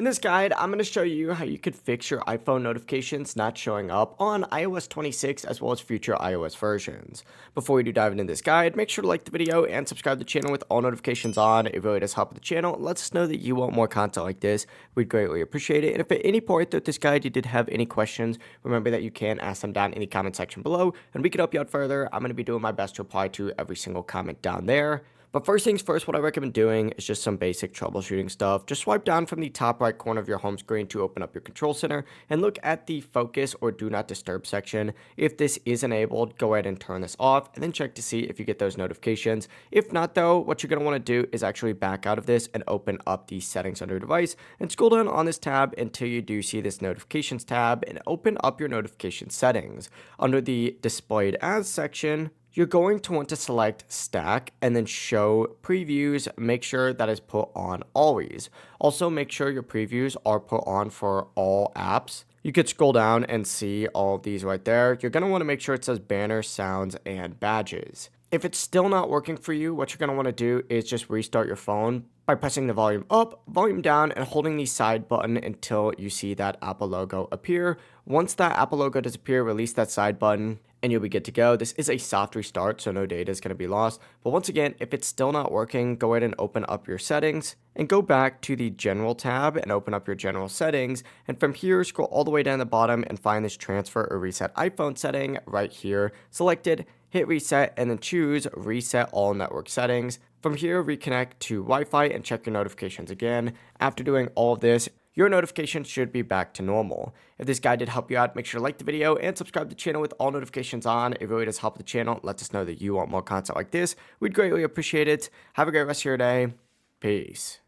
In this guide, I'm going to show you how you could fix your iPhone notifications not showing up on iOS 26 as well as future iOS versions. Before we do dive into this guide, make sure to like the video and subscribe to the channel with all notifications on. It really does help the channel. It lets us know that you want more content like this. We'd greatly appreciate it. And if at any point throughout this guide you did have any questions, remember that you can ask them down in the comment section below and we can help you out further. I'm going to be doing my best to reply to every single comment down there. But first things first, what I recommend doing is just some basic troubleshooting stuff. Just swipe down from the top right corner of your home screen to open up your control center and look at the focus or do not disturb section. If this is enabled, go ahead and turn this off and then check to see if you get those notifications. If not though, what you're going to want to do is actually back out of this and open up the settings under your device and scroll down on this tab until you do see this notifications tab and open up your notification settings. Under the displayed as section, you're going to want to select stack and then show previews. Make sure that is put on always. Also make sure your previews are put on for all apps. You could scroll down and see all of these right there. You're going to want to make sure it says banners, sounds, and badges. If it's still not working for you, what you're going to want to do is just restart your phone by pressing the volume up, volume down, and holding the side button until you see that Apple logo appear. Once that Apple logo does appear, release that side button and you'll be good to go. This is a soft restart, so no data is going to be lost. But once again, if it's still not working, go ahead and open up your settings and go back to the general tab and open up your general settings. And from here, scroll all the way down the bottom and find this transfer or reset iPhone setting right here. Selected, hit reset, and then choose reset all network settings. From here, reconnect to Wi-Fi and check your notifications again. After doing all of this, your notifications should be back to normal. If this guide did help you out, make sure to like the video and subscribe to the channel with all notifications on. It really does help the channel. Let us know that you want more content like this. We'd greatly appreciate it. Have a great rest of your day. Peace.